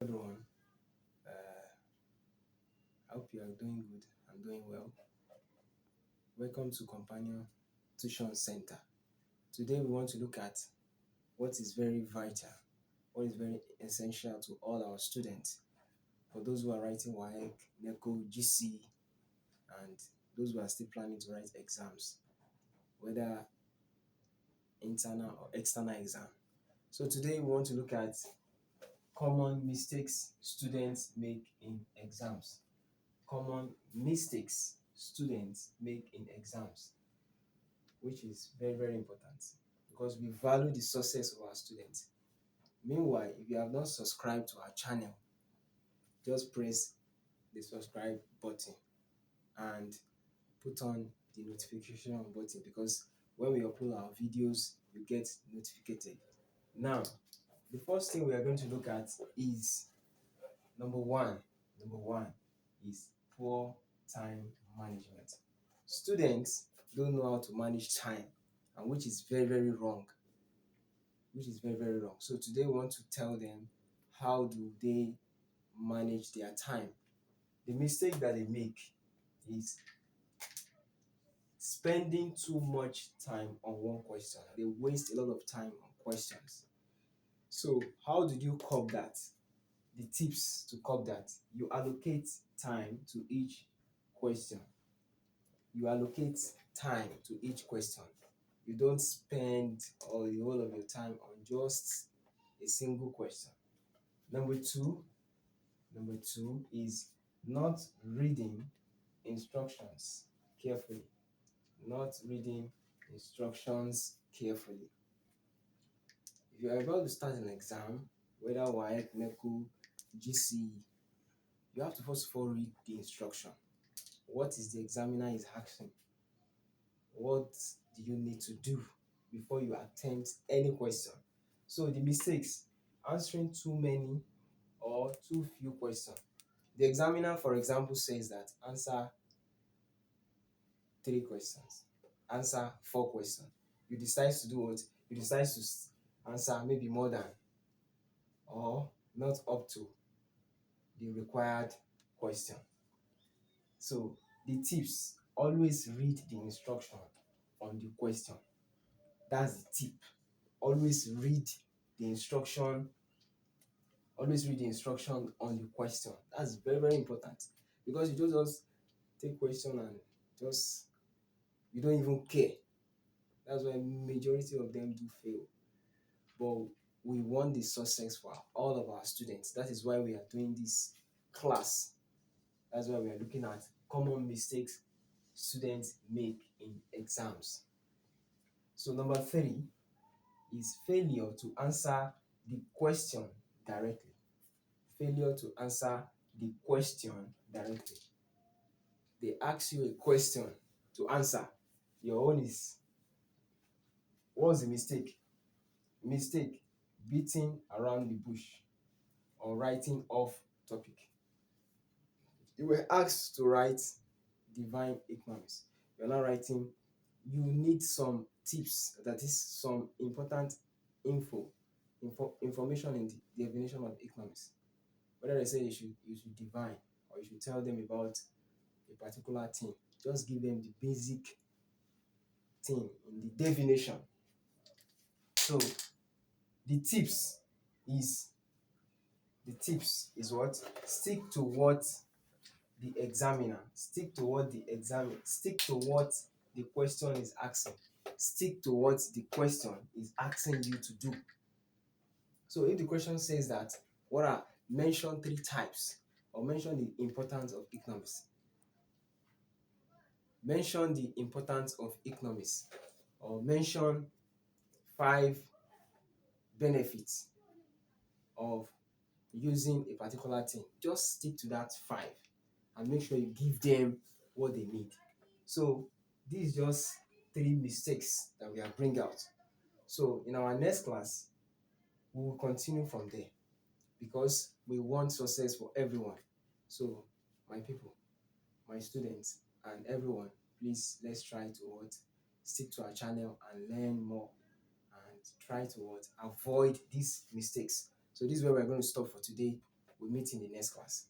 Everyone. I hope you are doing good and doing well. Welcome to Companion Tuition Center. Today we want to look at what is very vital, what is very essential to all our students. For those who are writing WAEC, NECO, GC, and those who are still planning to write exams, whether internal or external exam. So today we want to look at common mistakes students make in exams. Common mistakes students make in exams, which is very, very important because we value the success of our students. Meanwhile, if you have not subscribed to our channel, just press the subscribe button and put on the notification button because when we upload our videos, you get notified. Now, the first thing we are going to look at is number one. Number one is poor time management. Students don't know how to manage time, and which is very, very wrong. So today we want to tell them how do they manage their time. The mistake that they make is spending too much time on one question. They waste a lot of time on questions. So how did you curb that? The tips to curb that: you allocate time to each question. You allocate time to each question. You don't spend all the whole of your time on just a single question. Number two is not reading instructions carefully. Not reading instructions carefully. If you are about to start an exam, whether WAEC, NECO, GC, you have to first of all read the instruction. What is the examiner is asking? What do you need to do before you attempt any question? So the mistakes: answering too many or too few questions. The examiner, for example, says that answer 3 questions, answer 4 questions. You decide to do what? You decide to answer maybe more than or not up to the required question. So the tips: always read the instruction on the question. That's the tip. Always read the instruction. Always read the instruction on the question. That's very, very important because you don't just take question and just you don't even care. That's why majority of them do fail. But we want the success for all of our students. That is why we are doing this class. That's why we are looking at common mistakes students make in exams. So number 3 is failure to answer the question directly. Failure to answer the question directly. They ask you a question to answer. Your own is, what's the mistake? Mistake: beating around the bush or writing off topic. You were asked to write divine economics. You're not writing. You need some tips, that is some important information in the definition of economics. Whether they say you should divine or you should tell them about a particular thing, just give them the basic thing in the definition. So the tips is what? Stick to what the question is asking. Stick to what the question is asking you to do. So if the question says that, mention 3 types, or mention the importance of economics. Mention the importance of economics, or mention 5 benefits of using a particular thing. Just stick to that 5 and make sure you give them what they need. So these just 3 mistakes that we are bringing out. So in our next class, we will continue from there because we want success for everyone. So my people, my students, and everyone, please let's try to stick to our channel and learn more and try to avoid these mistakes. So this is where we're going to stop for today. We meet in the next class.